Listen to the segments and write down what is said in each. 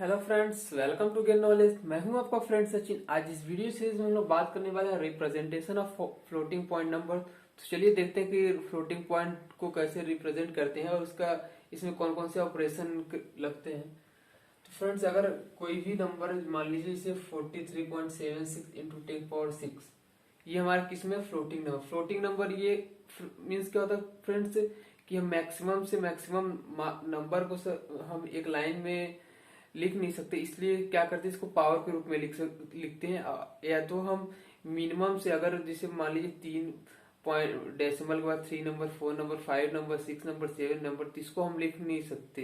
Hello friends, welcome to gain knowledge. मैं हूं आपका फ्रेंड सचिन। आज इस वीडियो सीरीज में हम लोग बात करने वाले हैं representation of floating point number. तो चलिए देखते हैं कि फ्लोटिंग पॉइंट को कैसे रिप्रेजेंट करते हैं और उसका इसमें कौन कौन से ऑपरेशन लगते हैं। तो फ्रेंड्स, अगर कोई भी नंबर मान लीजिए इसे 43.76 इंटू 10 पावर 6, ये हमारा किसमें फ्लोटिंग नंबर। फ्लोटिंग नंबर ये मीन्स क्या होता है फ्रेंड्स कि हम मैक्सिमम से मैक्सिमम नंबर को हम एक लाइन में लिख नहीं सकते, इसलिए क्या करते हैं इसको पावर के रूप में लिखते हैं। या तो हम मिनिमम से, अगर जैसे मान लीजिए 3 पॉइंट डेसिमल के बाद 3 number, 4 number, 5 number, 6 number, 7 number, तो इसको हम लिख नहीं सकते,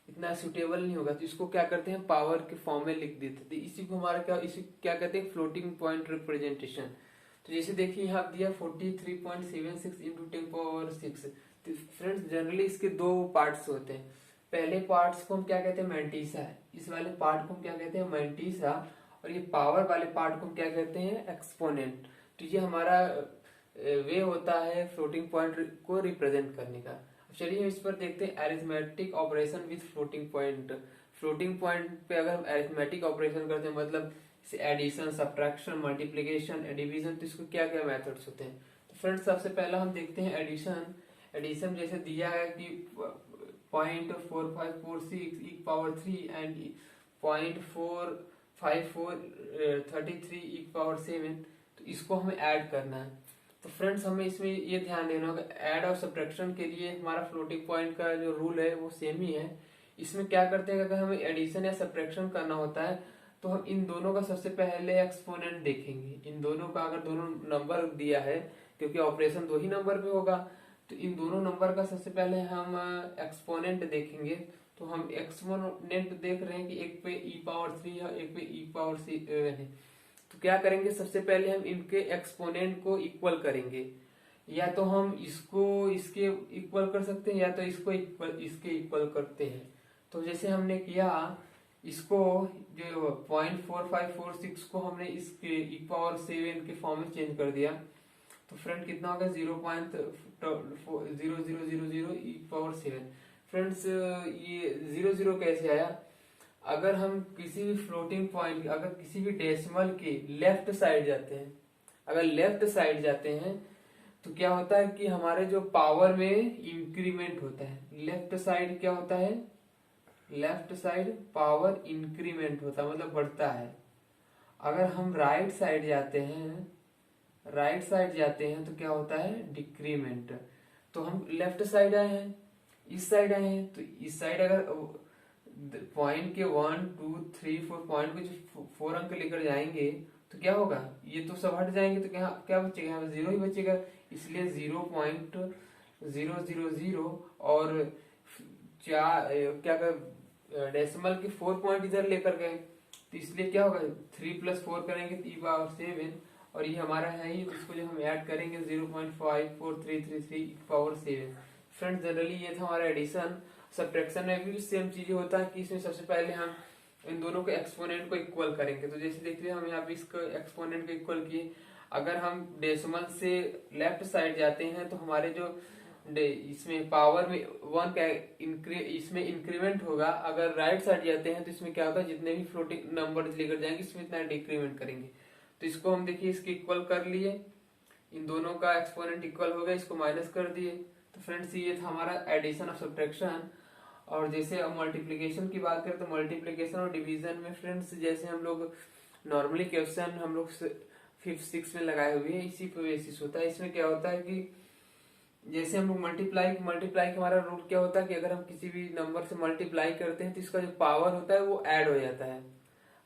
इतना सुटेबल नहीं होगा। तो इसको क्या करते हैं पावर के फॉर्म में लिख देते हैं। तो इसी को हमारा इसी क्या कहते हैं फ्लोटिंग पॉइंट रिप्रेजेंटेशन। तो जैसे देखिए यहाँ दिया 43.76 इंटू 10 पावर 6। तो फ्रेंड्स जनरली इसके दो पार्ट्स होते हैं। पहले पार्ट्स को हम क्या कहते हैं मैंटीसा है, इस वाले पार्ट को हम क्या कहते हैं मैंटीसा, और ये पावर वाले पार्ट को हम क्या कहते हैं एक्सपोनेंट। तो ये हमारा वे होता है फ्लोटिंग पॉइंट को रिप्रेजेंट करने का। अब चलिए हम इस पर देखते हैं arithmetic operation with floating point. Floating point पे अगर हम अरिथमेटिक ऑपरेशन करते हैं, मतलब एडिशन, सब्ट्रैक्शन, मल्टीप्लीकेशन, डिवीजन, तो इसको क्या क्या मेथड्स होते हैं। तो फ्रेंड्स सबसे पहला हम देखते हैं एडिशन। एडिशन जैसे दिया है कि 0.4546 e power 3 and 0.45433 e power 7, तो इसको हमें ऐड करना है। तो फ्रेंड्स हमें इसमें ये ध्यान देना होगा, ऐड और सब्ट्रैक्शन के लिए हमारा फ्लोटिंग पॉइंट का जो रूल है वो सेम ही है। इसमें क्या करते हैं, अगर हमें एडिशन या सब्ट्रैक्शन करना होता है तो हम इन दोनों का सबसे पहले एक्सपोनेंट देखेंगे। इन दोनों का अगर दोनों नंबर दिया है, क्योंकि ऑपरेशन दो ही नंबर पे होगा, तो इन दोनों नंबर का सबसे पहले हम एक्सपोनेंट देखेंगे। तो हम एक्सपोनेंट देख रहे हैं कि एक पे ई पावर 3 है, एक पे ई पावर 7 है। तो क्या करेंगे, सबसे पहले हम इनके एक्सपोनेंट को इक्वल करेंगे। या तो हम इसको इसके इक्वल कर सकते हैं, या तो इसको इसके इक्वल करते हैं। तो जैसे हमने किया, इसको जो 0.4546 को हमने इसके ई पावर 7 के फॉर्म में चेंज कर दिया। तो फ्रेंड कितना होगा 0.0000 ई पावर 7। फ्रेंड्स ये 00 कैसे आया, अगर हम किसी भी फ्लोटिंग पॉइंट, अगर किसी भी डेसिमल के लेफ्ट साइड जाते हैं, अगर लेफ्ट साइड जाते हैं तो क्या होता है कि हमारे जो पावर में इंक्रीमेंट होता है। लेफ्ट साइड क्या होता है, लेफ्ट साइड पावर इंक्रीमेंट होता है, मतलब बढ़ता है। अगर हम राइट साइड जाते हैं, राइट साइड जाते हैं तो क्या होता है डिक्रीमेंट। तो हम लेफ्ट साइड आए हैं, इस साइड आए हैं, तो इस साइड अगर पॉइंट के 1 2 3 4 पॉइंट के जो 4 अंक लेकर जाएंगे तो क्या होगा, ये तो सब हट जाएंगे, तो क्या क्या बचेगा, यहाँ जीरो ही बचेगा। इसलिए 0.000 और क्या कर डेसिमल के 4 पॉइंट इधर लेकर गए, तो इसलिए क्या होगा 3 + 4 करेंगे तो ई पावर 7, और ये हमारा है ही, तो इसको जो हम ऐड करेंगे 0.54333 ई पावर 7। फ्रेंड्स जनरली ये था हमारा एडिशन। सब्ट्रैक्शन में भी सेम चीजें होता है कि इसमें सबसे पहले हम इन दोनों को एक्सपोनेंट को इक्वल करेंगे। तो जैसे देखिए हम यहाँ पे इसको एक्सपोनेंट को इक्वल किए। अगर हम डेसिमल से लेफ्ट साइड जाते हैं तो हमारे जो इसमें पावर में 1 का इसमें इंक्रीमेंट होगा। अगर राइट साइड जाते हैं तो इसमें क्या होगा, जितने भी फ्लोटिंग नंबर लेकर जाएंगे इसमें इतना डिक्रीमेंट करेंगे। तो इसको हम देखिए इसके इक्वल कर लिए, इन दोनों का एक्सपोनेंट इक्वल हो गया, इसको माइनस कर दिए। तो फ्रेंड्स ये था हमारा एडिशन और सब्ट्रैक्शन। और जैसे अब मल्टीप्लिकेशन की बात करें तो मल्टीप्लिकेशन और डिवीजन में फ्रेंड्स जैसे हम लोग नॉर्मली क्वेश्चन हम लोग 5th 6th में लगाए हुए हैं, इसी पे बेसिस होता है। इसमें क्या होता है कि जैसे हम लोग मल्टीप्लाई का हमारा रूल क्या होता है कि अगर हम किसी भी नंबर से मल्टीप्लाई करते हैं तो इसका जो पावर होता है वो ऐड हो जाता है।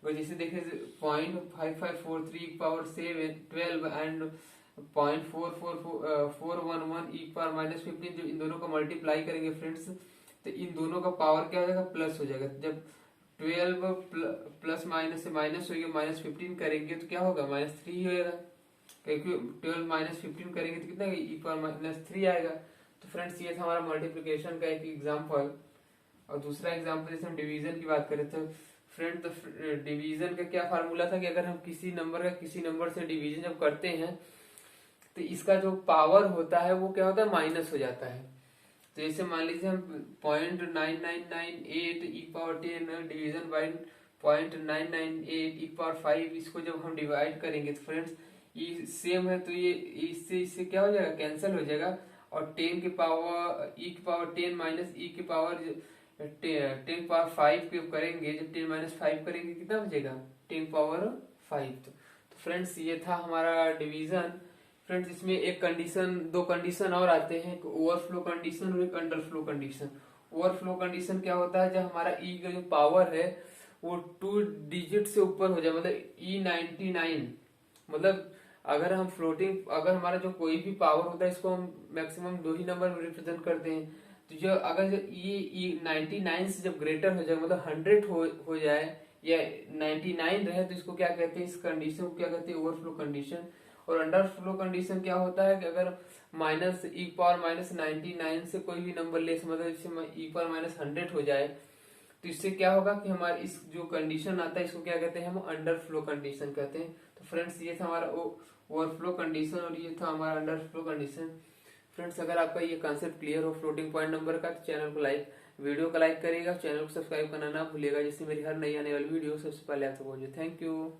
तो जैसे देखिए 0.5543 पावर 12 एंड 0.44411 ई पावर -15, जो इन दोनों का मल्टीप्लाई करेंगे फ्रेंड्स तो इन दोनों का पावर क्या हो जाएगा प्लस हो जाएगा। जब 12 प्लस माइनस से माइनस हो गया, -15 करेंगे तो क्या होगा -3 होगा, क्योंकि 12 -15 करेंगे तो कितना ई पावर -3 आएगा। तो फ्रेंड्स ये था हमारा मल्टीप्लिकेशन का एक एग्जाम्पल। और दूसरा एग्जाम्पल जैसे हम डिवीजन की बात करें तो फ्रेंड, तो डिवीजन का क्या फार्मूला था कि अगर हम किसी नंबर का किसी नंबर से डिवीजन जब करते हैं तो इसका जो पावर होता है वो क्या होता है माइनस हो जाता है। तो जैसे मान लीजिए हम 0.9998 डिवीजन बाई 0.998 इसको जब हम डिवाइड करेंगे तो फ्रेंड्स ये सेम है, तो ये इससे क्या हो जाएगा, कैंसिल हो जाएगा। और 10 की पावर ई की पावर 10 माइनस ई की पावर 10 पावर 5 के करेंगे, जब 10 माइनस 5 करेंगे कितना बचेगा, 10 पावर 5। तो फ्रेंड्स ये था हमारा डिवीजन। फ्रेंड्स इसमें एक कंडीशन, दो कंडीशन और आते हैं, एक ओवरफ्लो कंडीशन और एक अंडरफ्लो कंडीशन। ओवरफ्लो कंडीशन क्या होता है, जब हमारा ई का जो पावर है वो 2 डिजिट से ऊपर हो जाए, मतलब E99, मतलब अगर हम फ्लोटिंग, अगर हमारा जो कोई भी पावर होता है इसको हम मैक्सिमम 2 ही नंबर में रिप्रेजेंट करते हैं। तो जो अगर ये 99 से जब ग्रेटर हो जाए, मतलब 100 हो जाए या 99 रहे, तो इसको क्या कहते हैं, इस कंडीशन को क्या कहते हैं, ओवरफ्लो कंडीशन। और अंडरफ्लो कंडीशन क्या होता है कि अगर माइनस ई पावर माइनस 99 से कोई भी नंबर लेस, मतलब जैसे ई पावर माइनस 100 हो जाए, तो इससे क्या होगा कि हमारे इस जो कंडीशन आता है इसको क्या कहते हैं, हम अंडरफ्लो कंडीशन कहते हैं। तो फ्रेंड्स ये था हमारा ओवरफ्लो कंडीशन और ये था हमारा अंडरफ्लो कंडीशन। फ्रेंड्स अगर आपका ये कॉन्सेप्ट क्लियर हो फ्लोटिंग पॉइंट नंबर का, तो चैनल को वीडियो को लाइक करिएगा, चैनल को सब्सक्राइब करना ना भूलिएगा, जिससे मेरी हर नई आने वाली वीडियो सबसे पहले आपको पहुंचे। Thank you.